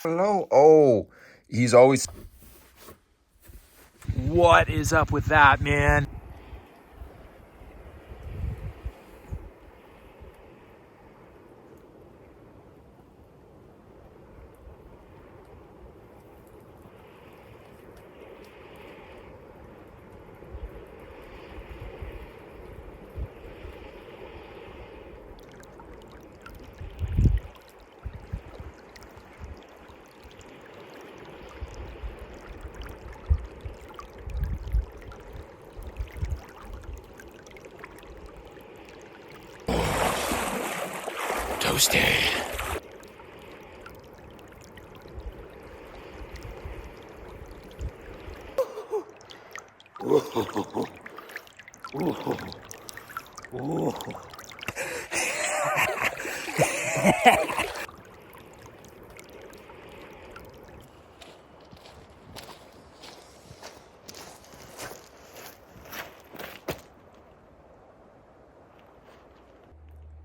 Hello? Oh, he's always... What is up with that, man? Toasty.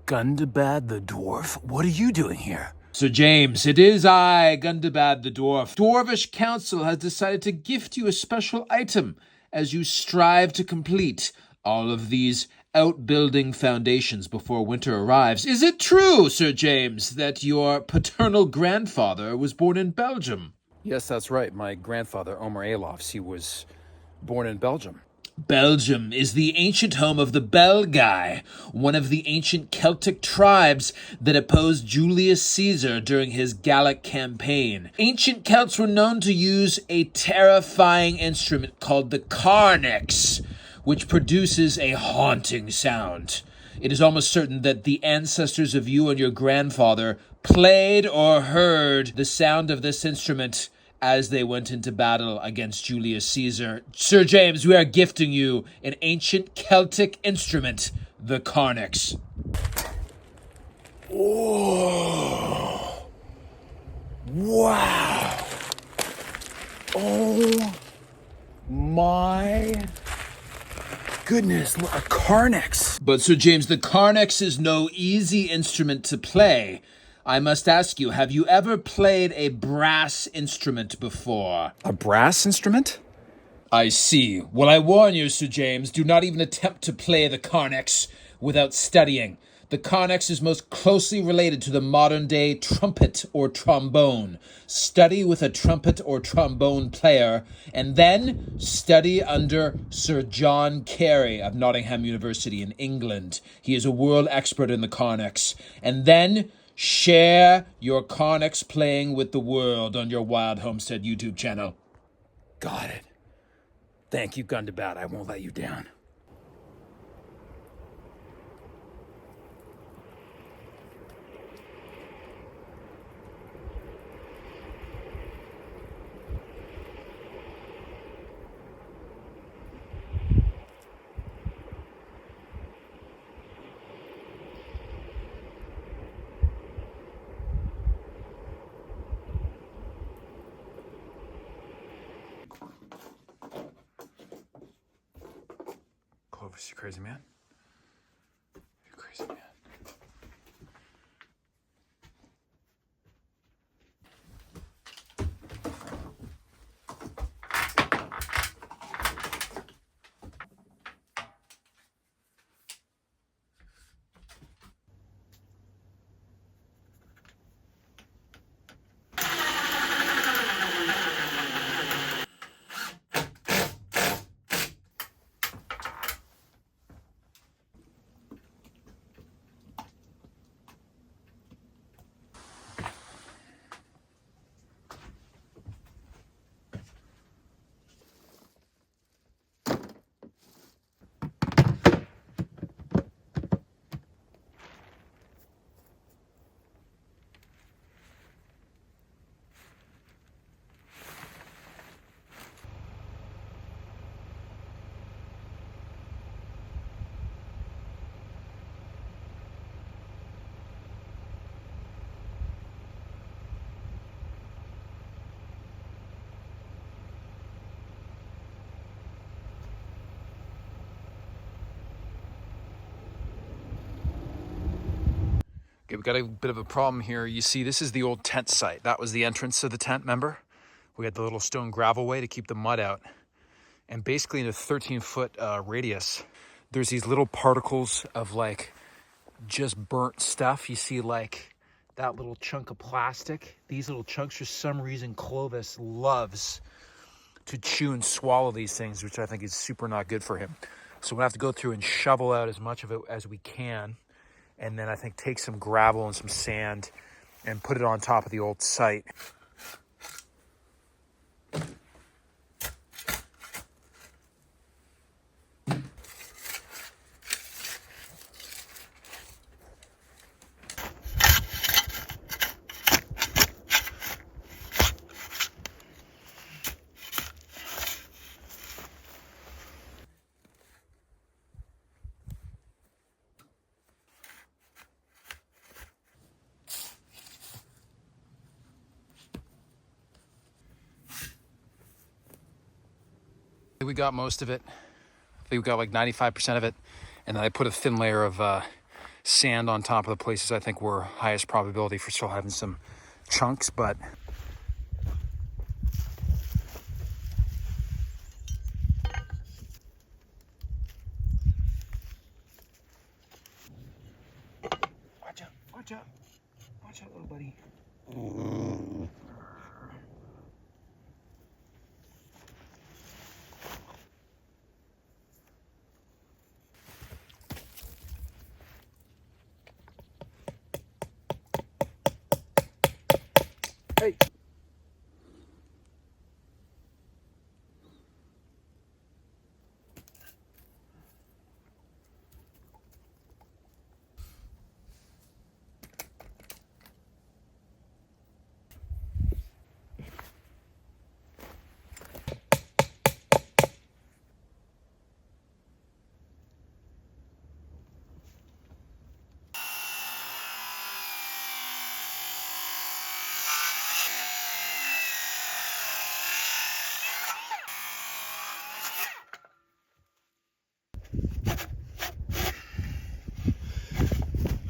Gundabad the dwarf? What are you doing here? Sir James, it is I, Gundabad the Dwarf. Dwarvish Council has decided to gift you a special item as you strive to complete all of these outbuilding foundations before winter arrives. Is it true, Sir James, that your paternal grandfather was born in Belgium? Yes, that's right. My grandfather, Omer ALOFS, he was born in Belgium. Belgium is the ancient home of the Belgae, one of the ancient Celtic tribes that opposed Julius Caesar during his Gallic campaign. Ancient Celts were known to use a terrifying instrument called the carnix, which produces a haunting sound. It is almost certain that the ancestors of you and your grandfather played or heard the sound of this instrument as they went into battle against Julius Caesar. Sir James, we are gifting you an ancient Celtic instrument, the carnix. Oh. Wow. Oh my goodness, a carnix. But Sir James, the carnix is no easy instrument to play. I must ask you, have you ever played a brass instrument before? A brass instrument? I see. Well, I warn you, Sir James, do not even attempt to play the carnix without studying. The carnix is most closely related to the modern-day trumpet or trombone. Study with a trumpet or trombone player, and then study under Sir John Carey of Nottingham University in England. He is a world expert in the carnix. And then share your carnix playing with the world on your Wild Homestead YouTube channel. Got it. Thank you, Gundabad. I won't let you down. Clovis, you crazy man? You crazy man. Okay, we got a bit of a problem here. You see, this is the old tent site. That was the entrance of the tent, remember? We had the little stone gravel way to keep the mud out. And basically in a 13-foot radius, there's these little particles of like just burnt stuff. You see like that little chunk of plastic. These little chunks, for some reason, Clovis loves to chew and swallow these things, which I think is super not good for him. So we'll have to go through and shovel out as much of it as we can. And then I think take some gravel and some sand and put it on top of the old site. We got most of it. I think we got like 95% of it. And then I put a thin layer of sand on top of the places I think were highest probability for still having some chunks, but watch out, little buddy. Hey.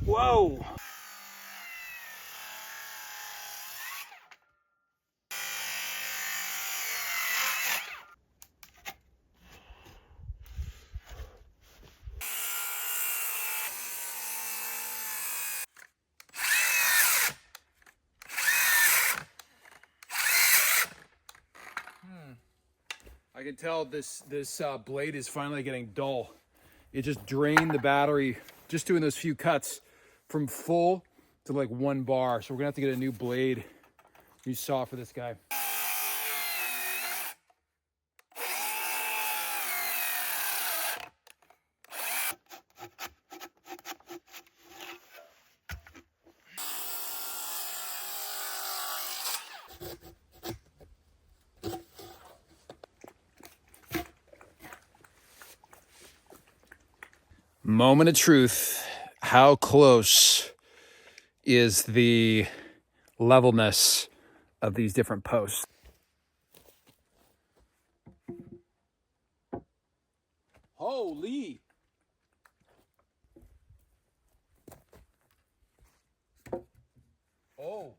Whoa! I can tell this blade is finally getting dull. It just drained the battery just doing those few cuts from full to like 1 bar. So we're gonna have to get a new blade, new saw for this guy. Moment of truth. How close is the levelness of these different posts? Holy! Oh.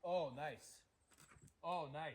Oh, nice. Oh, nice.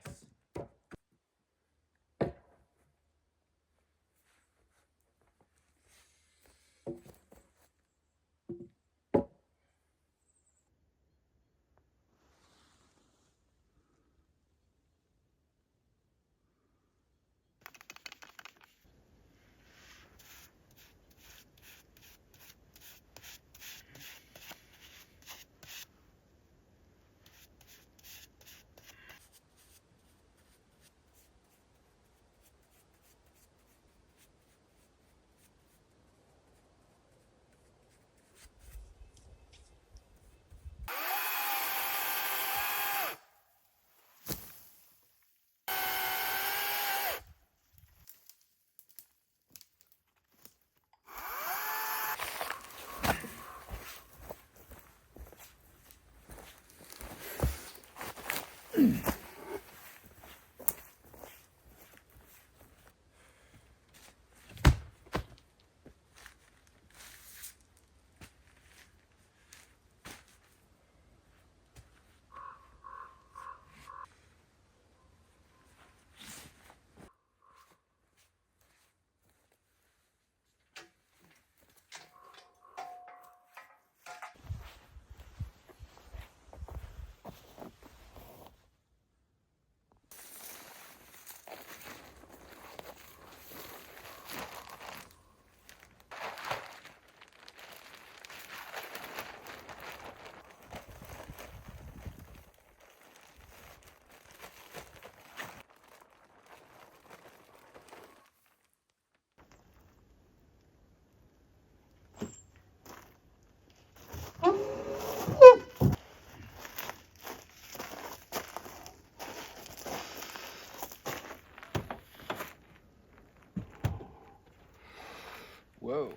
Whoa.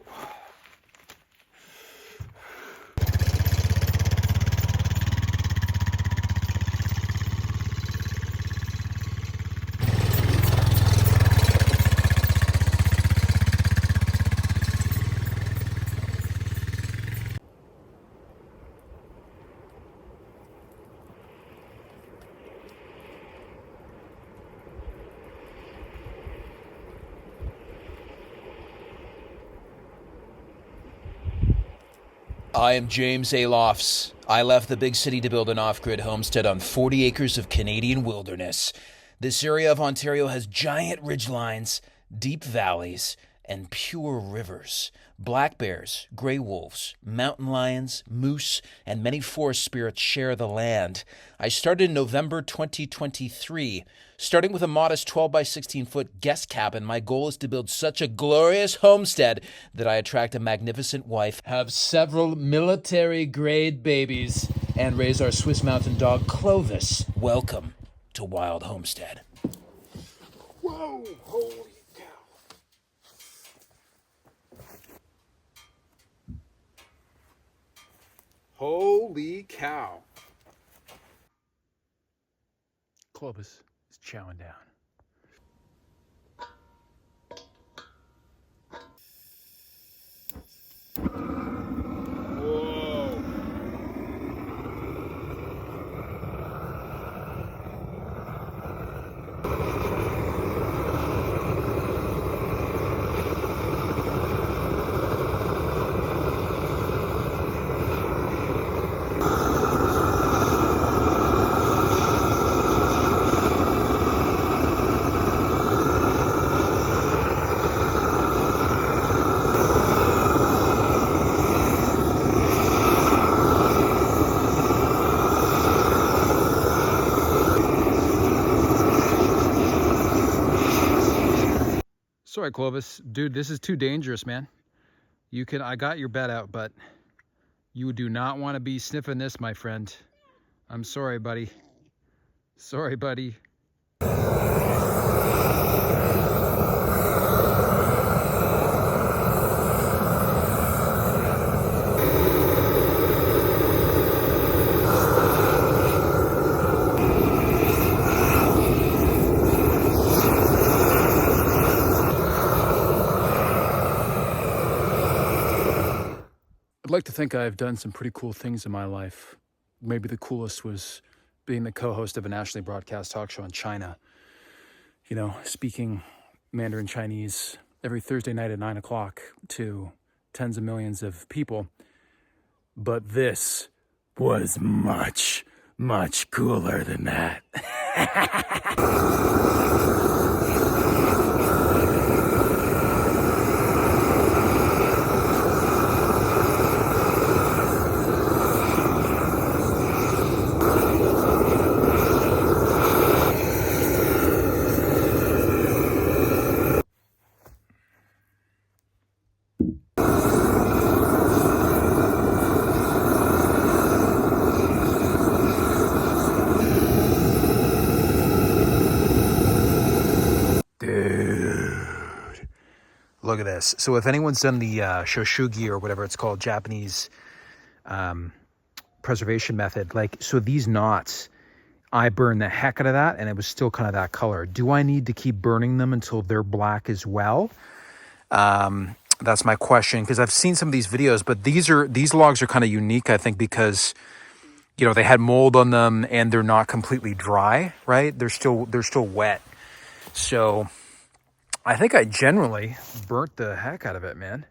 I am James ALOFS. I left the big city to build an off-grid homestead on 40 acres of Canadian wilderness. This area of Ontario has giant ridgelines, deep valleys, and pure rivers. Black bears, gray wolves, mountain lions, moose, and many forest spirits share the land. I started in November 2023. Starting with a modest 12 by 16 foot guest cabin, my goal is to build such a glorious homestead that I attract a magnificent wife, have several military-grade babies, and raise our Swiss mountain dog, Clovis. Welcome to Wild Homestead. Whoa, holy cow. Holy cow. Clovis is chowing down. Whoa. Sorry, Clovis. Dude, this is too dangerous, man. I got your bed out, but you do not want to be sniffing this, my friend. I'm sorry, buddy. Sorry, buddy. I'd like to think I've done some pretty cool things in my life. Maybe the coolest was being the co-host of a nationally broadcast talk show in China. You know, speaking Mandarin Chinese every Thursday night at 9 o'clock to tens of millions of people. But this was much, much cooler than that. Look at this. So if anyone's done the Shou or whatever it's called, Japanese preservation method, like, so these knots, I burned the heck out of that and it was still kind of that color. Do I need to keep burning them until they're black as well? That's my question, because I've seen some of these videos, but these logs are kind of unique, I think, because, you know, they had mold on them and they're not completely dry, right? They're still wet. So I think I generally burnt the heck out of it, man.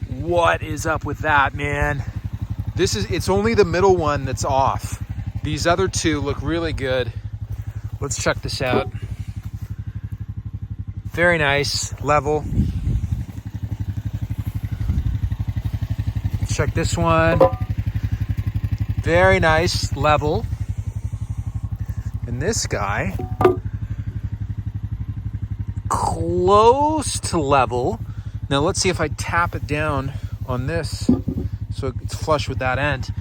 What is up with that, man? It's only the middle one that's off. These other two look really good. Let's check this out. Very nice, level. check this one. Very nice, level. And this guy, close to level. Now let's see if I tap it down on this so it's flush with that end.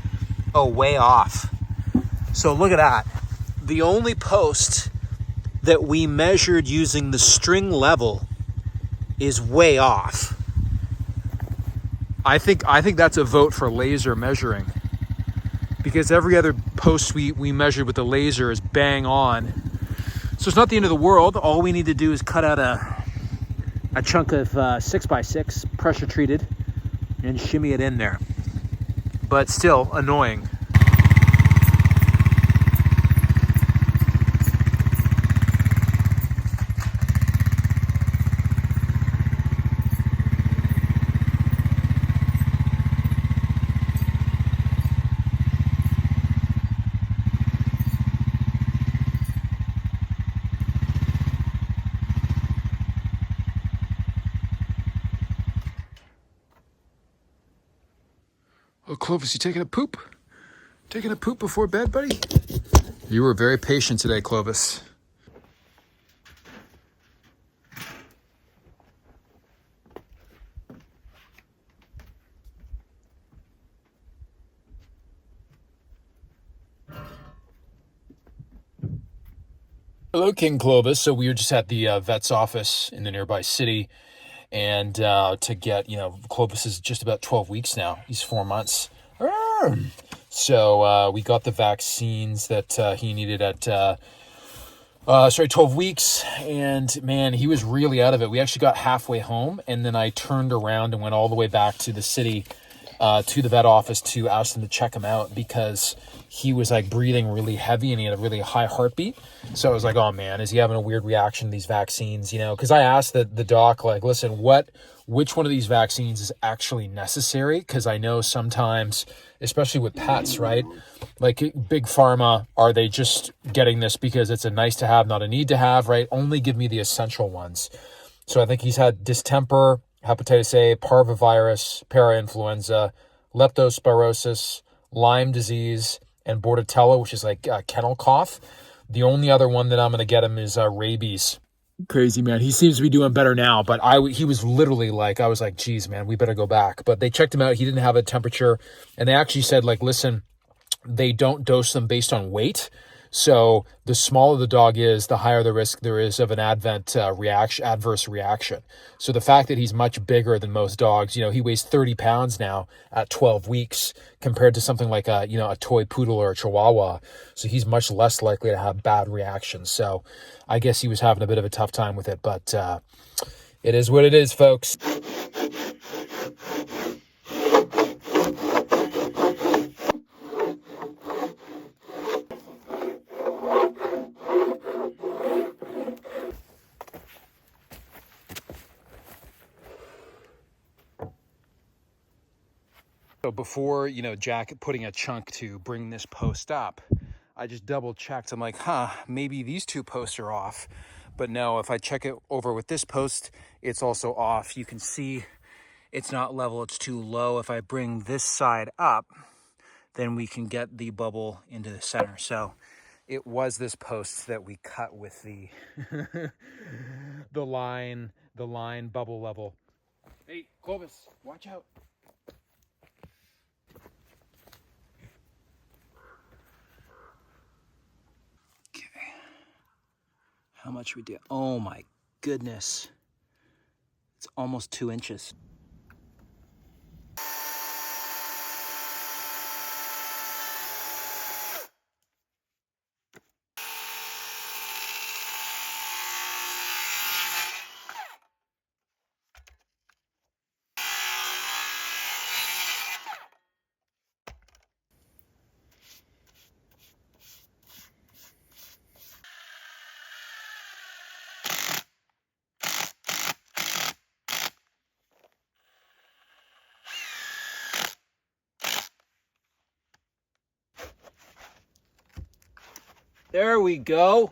Oh, way off. So look at that. The only post that we measured using the string level is way off. I think that's a vote for laser measuring, because every other post we measured with the laser is bang on. So it's not the end of the world. All we need to do is cut out a chunk of 6x6 pressure treated and shimmy it in there. But still annoying. Oh, Clovis, you taking a poop? Taking a poop before bed, buddy? You were very patient today, Clovis. Hello, King Clovis. So we were just at the vet's office in the nearby city, and to get, Clovis is just about 12 weeks now. He's 4 months. So we got the vaccines that he needed at 12 weeks, and man, he was really out of it. We actually got halfway home, and then I turned around and went all the way back to the city, to the vet office to ask them to check him out, because he was like breathing really heavy and he had a really high heartbeat. So I was like, oh man, is he having a weird reaction to these vaccines? Because I asked the doc, like, listen, which one of these vaccines is actually necessary? Because I know sometimes, especially with pets, right? Like big pharma, are they just getting this because it's a nice to have, not a need to have, right? Only give me the essential ones. So I think he's had distemper, hepatitis A, parvovirus, parainfluenza, leptospirosis, Lyme disease, and bordetella, which is like kennel cough. The only other one that I'm going to get him is rabies. Crazy, man. He seems to be doing better now, but he was literally like, I was like, geez, man, we better go back. But they checked him out. He didn't have a temperature. And they actually said, like, listen, they don't dose them based on weight. So the smaller the dog is, the higher the risk there is of an adverse reaction. So the fact that he's much bigger than most dogs, he weighs 30 pounds now at 12 weeks compared to something like a toy poodle or a chihuahua. So he's much less likely to have bad reactions. So I guess he was having a bit of a tough time with it, but it is what it is, folks. So before, Jack putting a chunk to bring this post up, I just double checked. I'm like, maybe these two posts are off. But no, if I check it over with this post, it's also off. You can see it's not level, it's too low. If I bring this side up, then we can get the bubble into the center. So it was this post that we cut with the the line bubble level. Hey, Clovis, watch out. How much we did? Oh my goodness. It's almost 2 inches. There we go.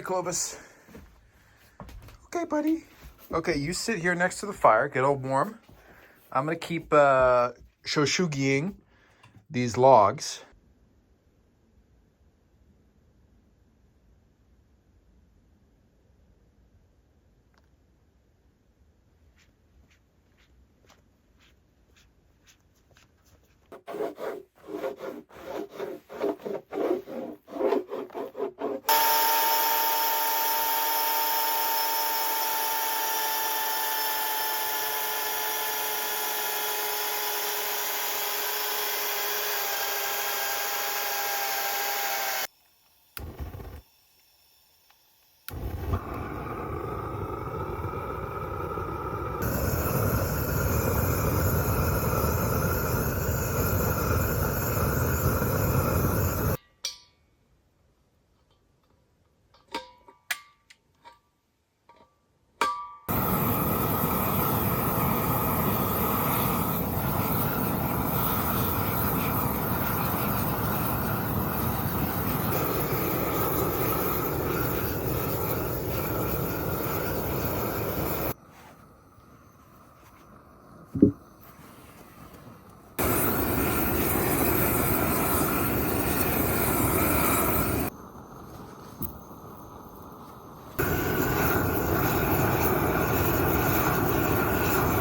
Clovis. Okay, buddy. Okay, you sit here next to the fire, get all warm. I'm gonna keep Sugiing these logs.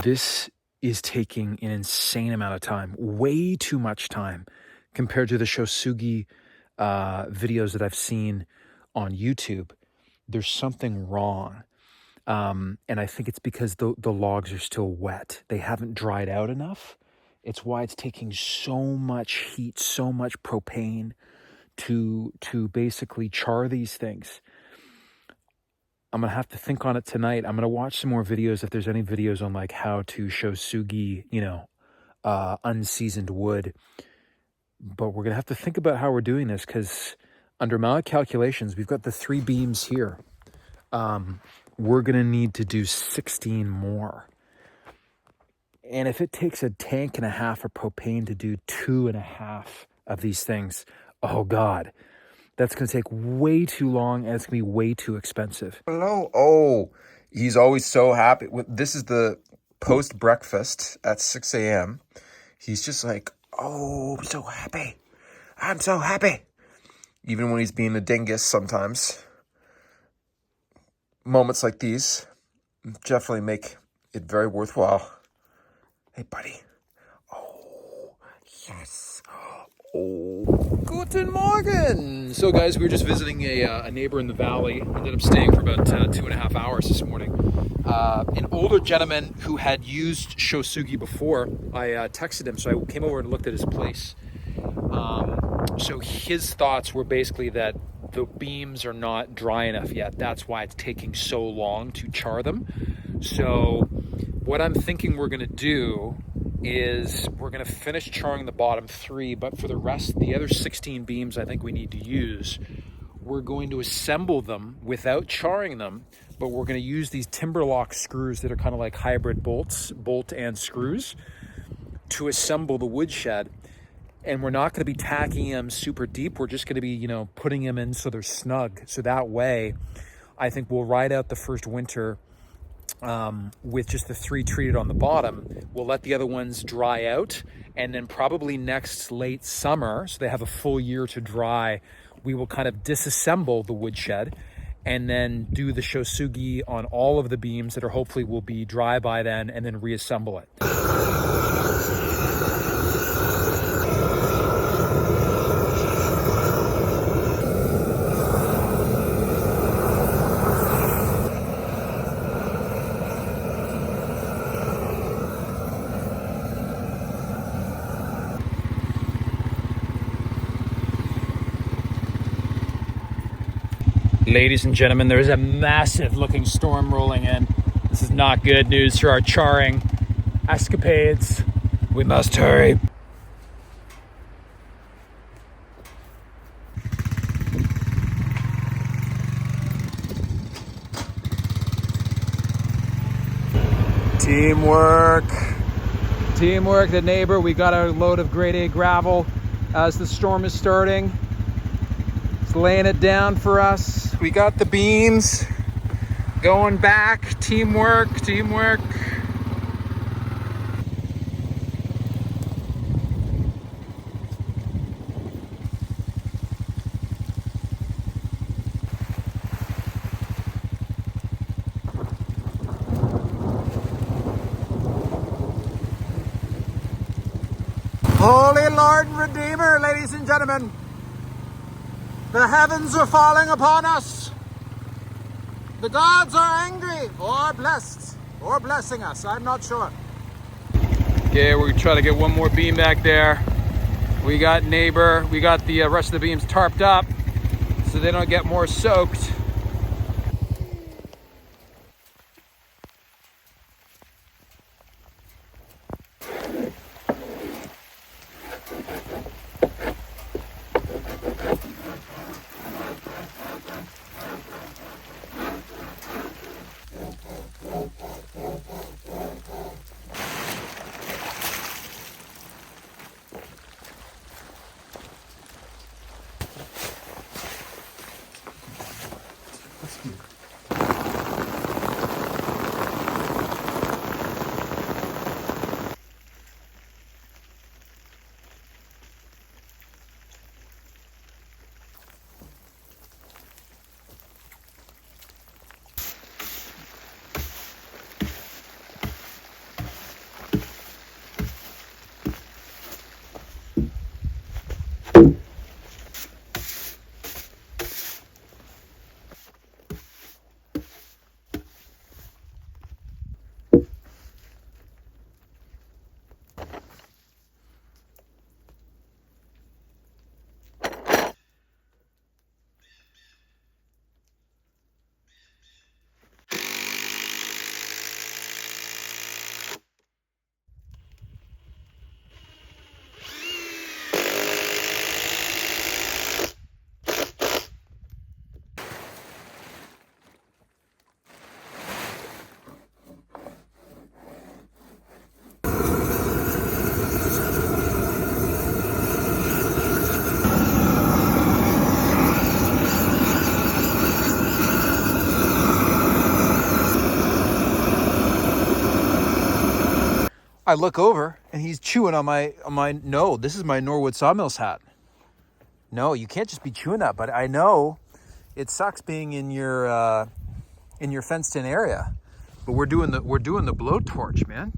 This is taking an insane amount of time, way too much time compared to the Sugi videos that I've seen on YouTube. There's something wrong. And I think it's because the logs are still wet. They haven't dried out enough. It's why it's taking so much heat, so much propane to basically char these things. I'm going to have to think on it tonight. I'm going to watch some more videos if there's any videos on like how to show Sugi, unseasoned wood. But we're going to have to think about how we're doing this because under my calculations, we've got the 3 beams here. We're going to need to do 16 more. And if it takes a tank and a half of propane to do 2.5 of these things, oh God. That's going to take way too long, and it's going to be way too expensive. Hello. Oh, he's always so happy. This is the post-breakfast at 6 a.m. He's just like, oh, I'm so happy. I'm so happy. Even when he's being a dingus sometimes. Moments like these definitely make it very worthwhile. Hey, buddy. Oh, yes. Oh. Guten Morgen! So guys, we were just visiting a neighbor in the valley. Ended up staying for about 2.5 hours this morning. An older gentleman who had used Sugi before, I texted him, so I came over and looked at his place. So his thoughts were basically that the beams are not dry enough yet. That's why it's taking so long to char them. So what I'm thinking we're gonna do is we're going to finish charring the bottom 3, but for the rest, the other 16 beams I think we need to use, we're going to assemble them without charring them, but we're going to use these timber lock screws that are kind of like hybrid bolts, bolt and screws, to assemble the woodshed. And we're not going to be tacking them super deep. We're just going to be, putting them in so they're snug. So that way, I think we'll ride out the first winter with just the 3 treated on the bottom. We'll let the other ones dry out, and then probably next late summer, so they have a full year to dry, we will kind of disassemble the woodshed and then do the Sugi on all of the beams that are hopefully will be dry by then, and then reassemble it. Ladies and gentlemen, there is a massive looking storm rolling in. This is not good news for our charring escapades. We must hurry. Teamwork. Teamwork, the neighbor. We got our load of grade A gravel as the storm is starting. It's laying it down for us. We got the beams going back. Teamwork, teamwork. Holy Lord and Redeemer, ladies and gentlemen, the heavens are falling upon us. The gods are angry or blessed or blessing us. I'm not sure. Okay, we're gonna try to get one more beam back there. We got neighbor. We got the rest of the beams tarped up so they don't get more soaked. I look over and he's chewing on my no, this is my Norwood Sawmills hat. No, you can't just be chewing that, but I know it sucks being in your fenced in area. But we're doing the blowtorch, man.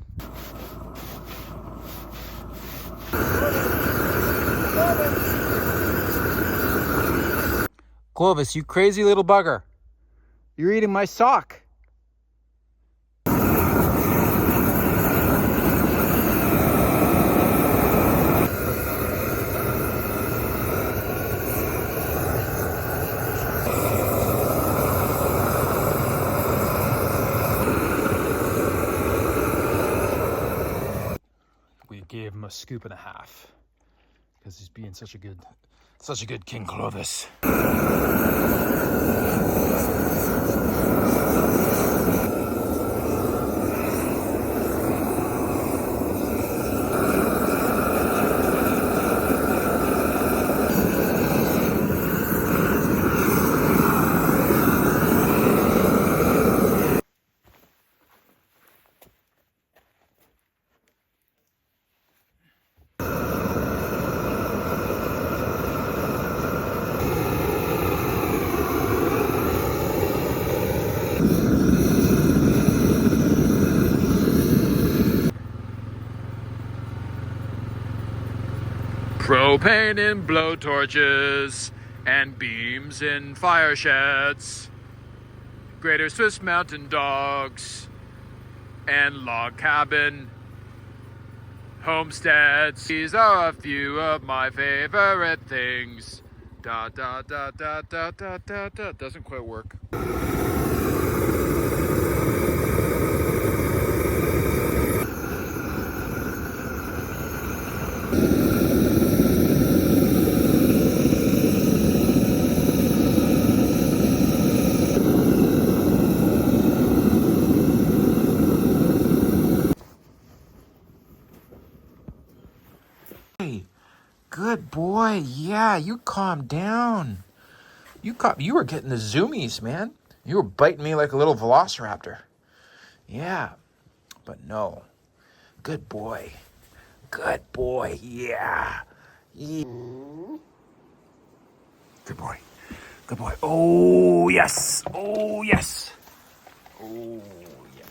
Clovis, you crazy little bugger. You're eating my sock. Gave him a scoop and a half because he's being such a good King Clovis. Propane in blowtorches and beams in fire sheds. Greater Swiss Mountain Dogs and log cabin homesteads. These are a few of my favorite things. Da da da da da da da da. Doesn't quite work. Good boy. Yeah, you calm down. You were getting the zoomies, man. You were biting me like a little velociraptor. Yeah, but no. Good boy. Good boy. Yeah. Yeah. Good boy. Good boy. Oh, yes. Oh, yes. Oh, yeah.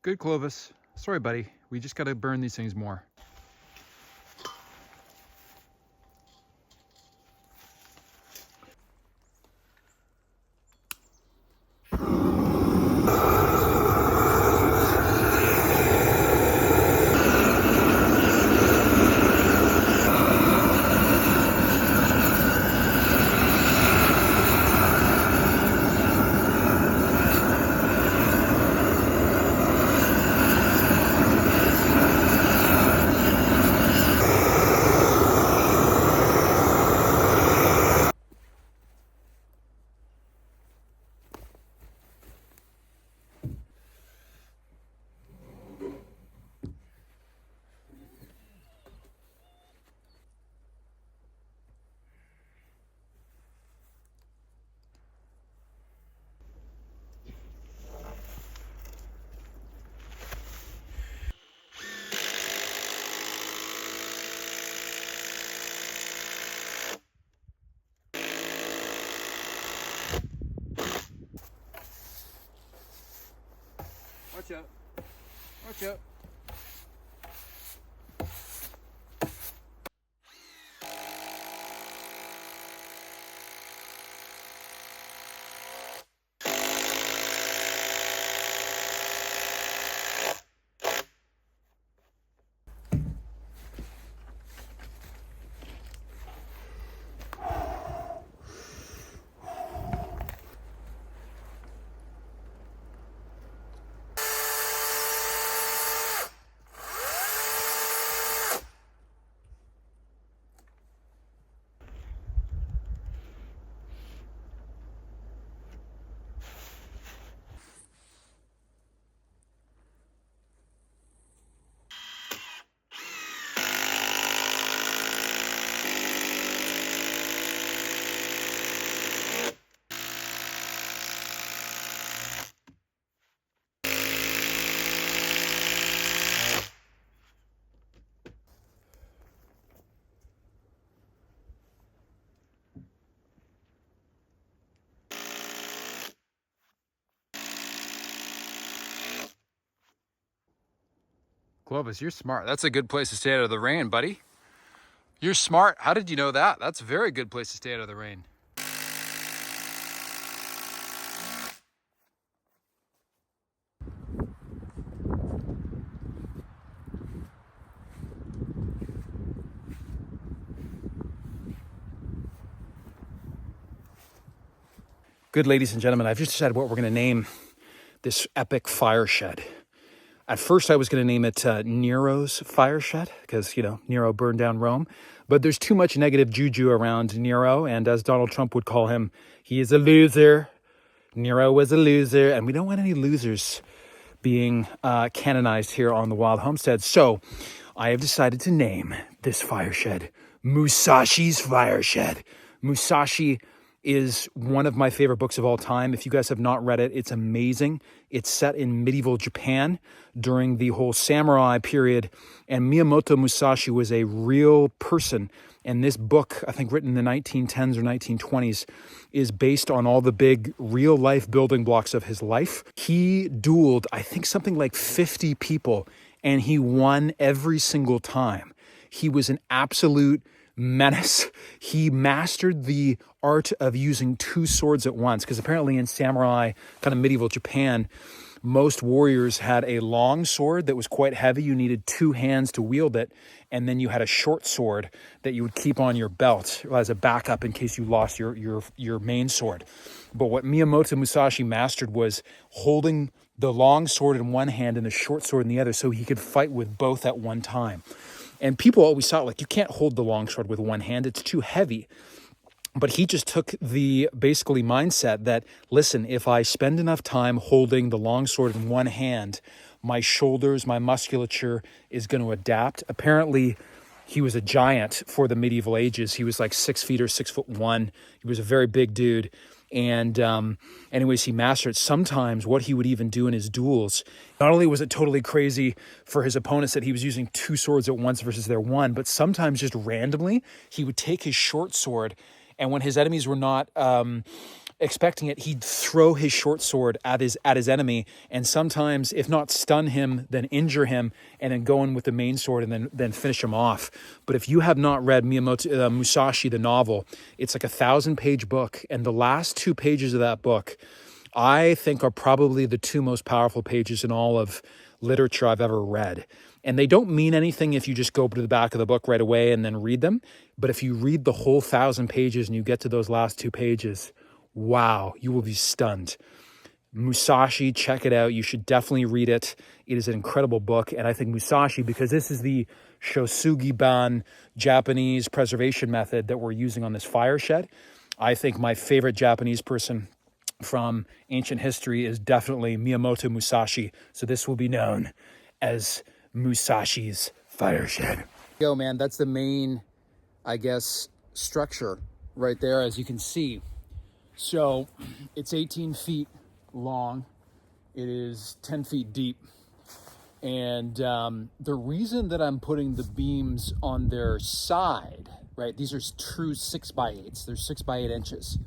Good, Clovis. Sorry, buddy. We just got to burn these things more. Watch out. Watch out. Clovis, you're smart. That's a good place to stay out of the rain, buddy. You're smart. How did you know that? That's a very good place to stay out of the rain. Good, ladies and gentlemen, I've just decided what we're going to name this epic fire shed. At first, I was going to name it Nero's fire shed because, you know, Nero burned down Rome. But there's too much negative juju around Nero. And as Donald Trump would call him, he is a loser. Nero was a loser. And we don't want any losers being canonized here on the Wild Homestead. So I have decided to name this fire shed Musashi's Fire Shed. Musashi is one of my favorite books of all time. If you guys have not read it, it's amazing. It's set in medieval Japan during the whole samurai period, and Miyamoto Musashi was a real person. And this book, I think written in the 1910s or 1920s, is based on all the big real life building blocks of his life. He dueled, I think, something like 50 people, and he won every single time. He was an absolute menace. He mastered the art of using two swords at once, because apparently in samurai, kind of medieval Japan, most warriors had a long sword that was quite heavy. You needed two hands to wield it. And then you had a short sword that you would keep on your belt as a backup in case you lost your main sword. But what Miyamoto Musashi mastered was holding the long sword in one hand and the short sword in the other, so he could fight with both at one time. And people always thought, like, you can't hold the long sword with one hand. It's too heavy. But he just took the basically mindset that, listen, if I spend enough time holding the long sword in one hand, my shoulders, my musculature is going to adapt. Apparently, he was a giant for the medieval ages. He was like 6 feet or 6'1". He was a very big dude. And anyways, he mastered it. Sometimes what he would even do in his duels, not only was it totally crazy for his opponents that he was using two swords at once versus their one, but sometimes just randomly, he would take his short sword, and when his enemies were not expecting it, he'd throw his short sword at his enemy, and sometimes, if not stun him, then injure him, and then go in with the main sword and then finish him off. But if you have not read Miyamoto Musashi, the novel, it's like a 1,000-page book, and the last 2 pages of that book, I think, are probably the 2 most powerful pages in all of literature I've ever read. And they don't mean anything if you just go to the back of the book right away and then read them. But if you read the whole 1,000 pages and you get to those last 2 pages, wow, you will be stunned. Musashi, check it out. You should definitely read it. It is an incredible book. And I think Musashi, because this is the Shosugi-ban Japanese preservation method that we're using on this fire shed, I think my favorite Japanese person from ancient history is definitely Miyamoto Musashi. So this will be known as Musashi's fire shed. Yo, man, that's the main, I guess, structure right there, as you can see. So it's 18 feet long. It is 10 feet deep. And the reason that I'm putting the beams on their side, right, these are true 6x8s. They're 6x8 inches.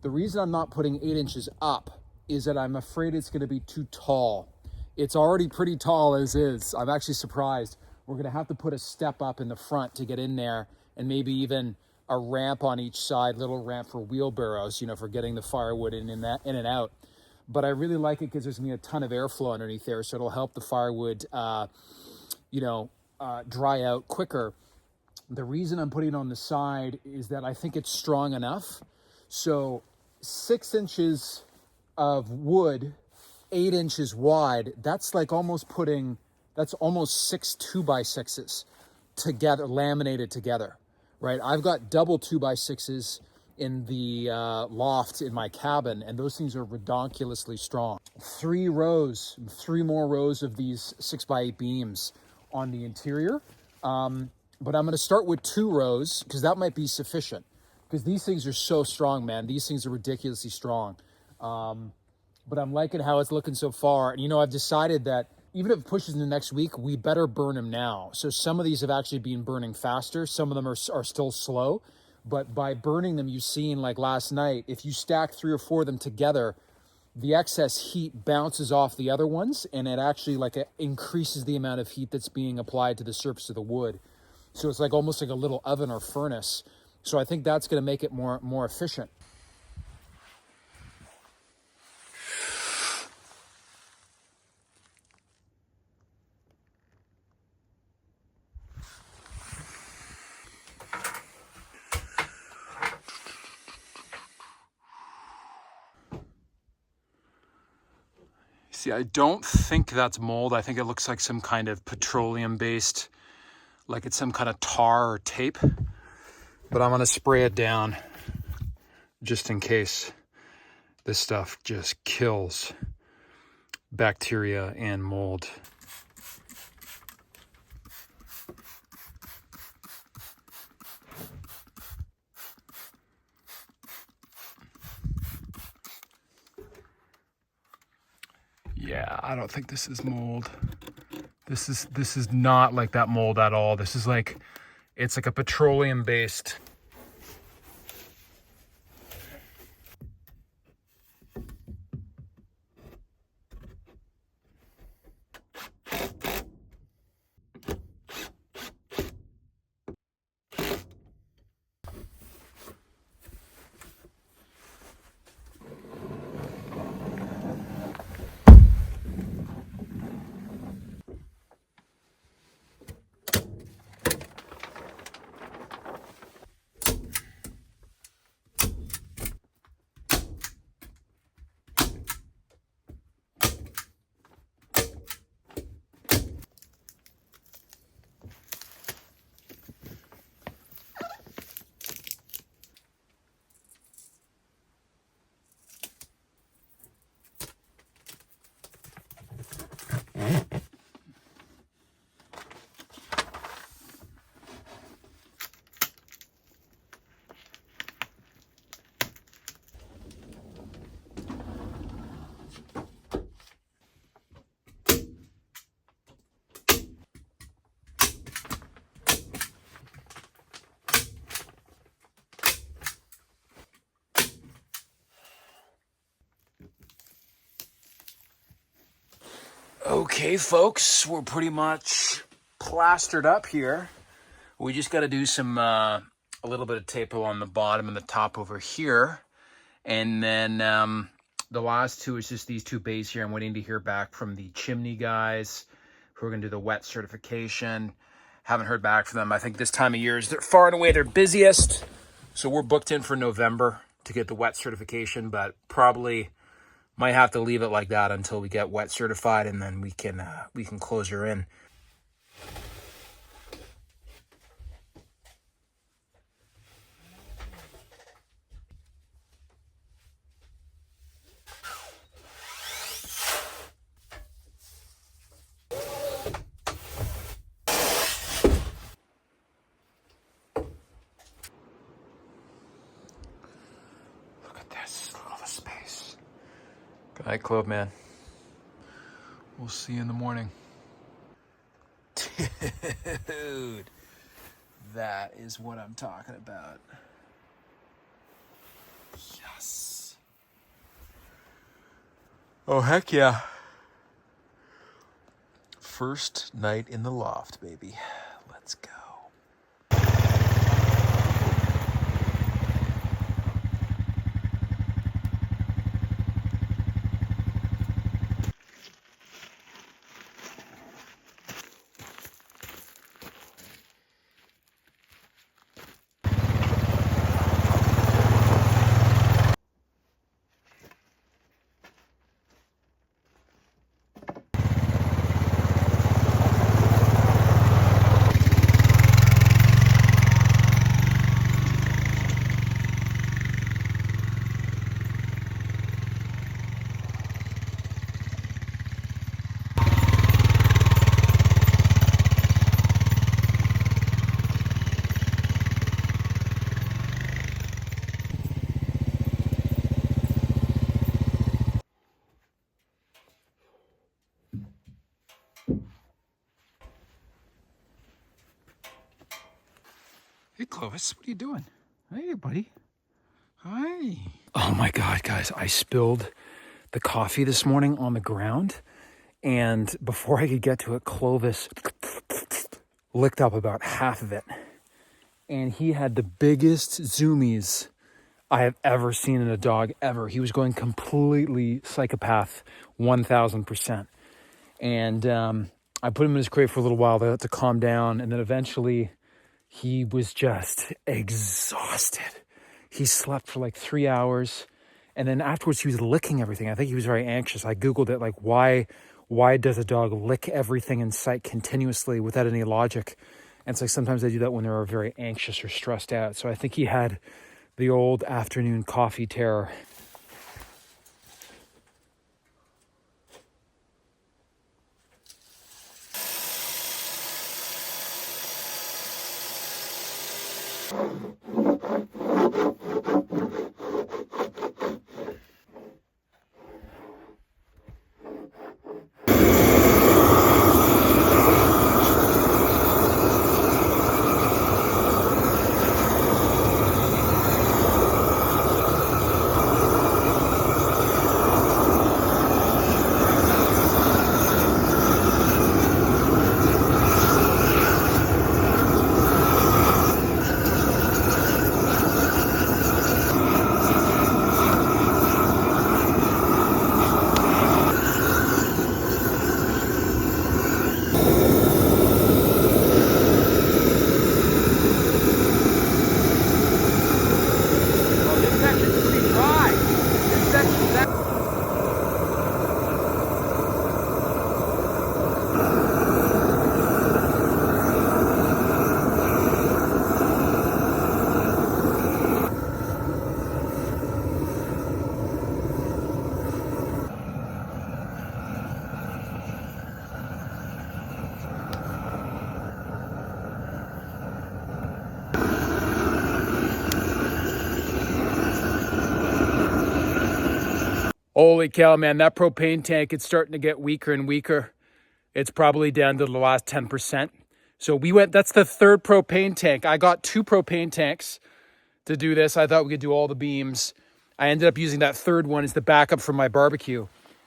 The reason I'm not putting 8 inches up is that I'm afraid it's going to be too tall. It's already pretty tall as is. I'm actually surprised. We're going to have to put a step up in the front to get in there, and maybe even a ramp on each side, little ramp for wheelbarrows, you know, for getting the firewood in and out. But I really like it because there's going to be a ton of airflow underneath there, so it'll help the firewood, dry out quicker. The reason I'm putting it on the side is that I think it's strong enough. So 6 inches of wood, 8 inches wide, that's like almost that's almost 6 2x6s together, laminated together, right? I've got double 2x6s in the loft in my cabin, and those things are redonkulously strong. 3 more rows of these 6x8 beams on the interior. But I'm going to start with 2 rows because that might be sufficient, because these things are so strong, man. These things are ridiculously strong. But I'm liking how it's looking so far. And, you know, I've decided that even if it pushes into next week, we better burn them now. So some of these have actually been burning faster. Some of them are still slow. But by burning them, you've seen, like last night, if you stack 3 or 4 of them together, the excess heat bounces off the other ones, and it actually increases the amount of heat that's being applied to the surface of the wood. So it's like almost like a little oven or furnace. So I think that's going to make it more efficient. See, I don't think that's mold. I think it looks like some kind of petroleum-based, like it's some kind of tar or tape. But I'm gonna spray it down just in case. This stuff just kills bacteria and mold. Yeah, I don't think this is mold. This is not like that mold at all. This is like, it's like a petroleum based. Okay, folks, we're pretty much plastered up here. We just got to do some, a little bit of tape on the bottom and the top over here. And then the last two is just these two bays here. I'm waiting to hear back from the chimney guys who are going to do the wet certification. Haven't heard back from them. I think this time of year is far and away their busiest. So we're booked in for November to get the wet certification, but probably might have to leave it like that until we get wet certified, and then we can close her in. Look at this, look at all the space. Good night, Clove Man. We'll see you in the morning. Dude, that is what I'm talking about. Yes. Oh, heck yeah. First night in the loft, baby. Let's go. Hey, Clovis, what are you doing? Hey, buddy. Hi. Oh my God, guys, I spilled the coffee this morning on the ground, and before I could get to it, Clovis licked up about half of it. And he had the biggest zoomies I have ever seen in a dog ever. He was going completely psychopath, 1000%. And I put him in his crate for a little while to calm down, and then eventually he was just exhausted. He slept for like 3 hours. And then afterwards he was licking everything. I think he was very anxious. I Googled it, like why does a dog lick everything in sight continuously without any logic? And it's like sometimes they do that when they're very anxious or stressed out. So I think he had the old afternoon coffee terror. Holy cow, man, that propane tank, it's starting to get weaker and weaker. It's probably down to the last 10%. So that's the third propane tank. I got 2 propane tanks to do this. I thought we could do all the beams. I ended up using that third one as the backup for my barbecue.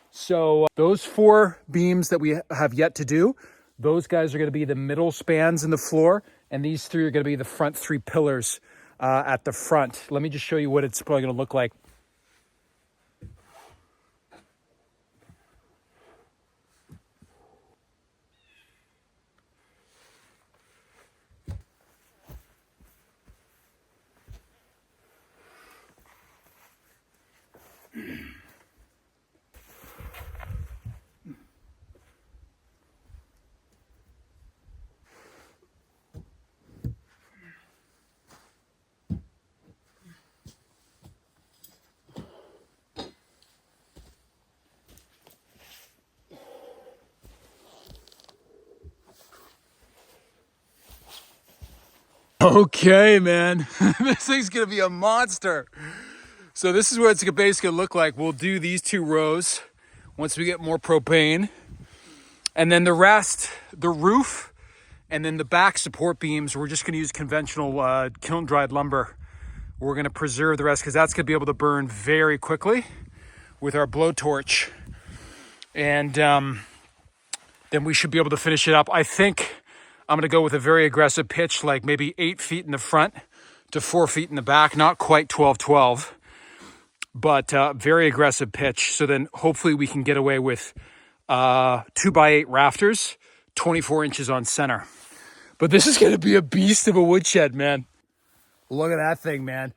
So those 4 beams that we have yet to do, those guys are going to be the middle spans in the floor, and these 3 are going to be the front 3 pillars at the front. Let me just show you what it's probably going to look like. Okay, man, this thing's gonna be a monster. So this is what it's basically gonna look like. We'll do these 2 rows once we get more propane. And then the rest, the roof, and then the back support beams, we're just gonna use conventional kiln dried lumber. We're gonna preserve the rest because that's gonna be able to burn very quickly with our blowtorch. And then we should be able to finish it up. I think I'm gonna go with a very aggressive pitch, like maybe 8 feet in the front to 4 feet in the back, not quite 12-12, but very aggressive pitch. So then hopefully we can get away with 2x8 rafters, 24 inches on center. But this is gonna be a beast of a woodshed, man. Look at that thing, man.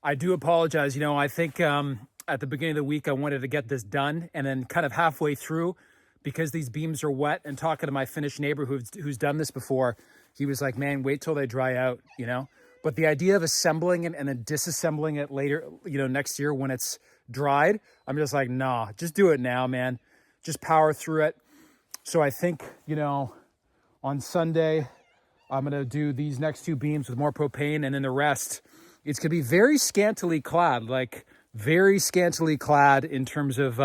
I do apologize. You know, I think at the beginning of the week, I wanted to get this done, and then kind of halfway through, because these beams are wet, and talking to my Finnish neighbor who's done this before, he was like, man, wait till they dry out, you know? But the idea of assembling it and then disassembling it later, you know, next year when it's dried, I'm just like, nah, just do it now, man. Just power through it. So I think, you know, on Sunday, I'm gonna do these next 2 beams with more propane, and then the rest, it's gonna be very scantily clad, like very scantily clad in terms of,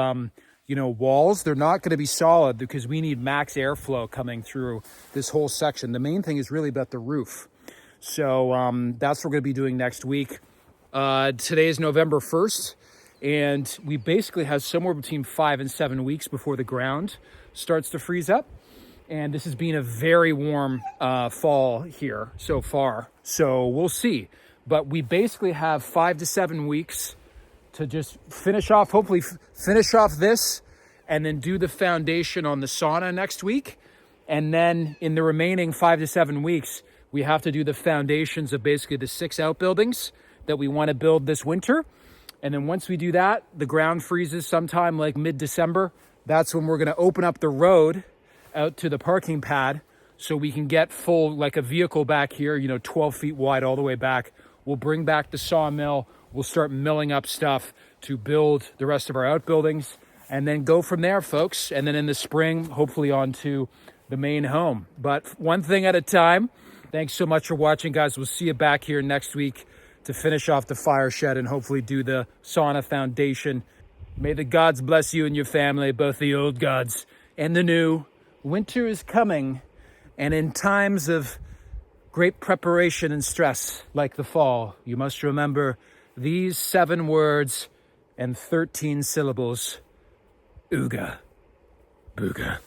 you know, walls. They're not going to be solid because we need max airflow coming through this whole section. The main thing is really about the roof. So that's what we're going to be doing next week. Today is November 1st, and we basically have somewhere between 5 and 7 weeks before the ground starts to freeze up. And this has been a very warm fall here so far. So we'll see. But we basically have 5 to 7 weeks to just finish off, hopefully finish off this, and then do the foundation on the sauna next week. And then in the remaining 5 to 7 weeks, we have to do the foundations of basically the 6 outbuildings that we want to build this winter. And then once we do that, the ground freezes sometime like mid-December. That's when we're going to open up the road out to the parking pad so we can get full, like a vehicle back here, you know, 12 feet wide all the way back. We'll bring back the sawmill. We'll start milling up stuff to build the rest of our outbuildings, and then go from there, folks. And then in the spring, hopefully on to the main home. But one thing at a time. Thanks so much for watching, guys. We'll see you back here next week to finish off the fire shed and hopefully do the sauna foundation. May the gods bless you and your family, both the old gods and the new. Winter is coming, and in times of great preparation and stress like the fall, you must remember these 7 words and 13 syllables. Ooga booga.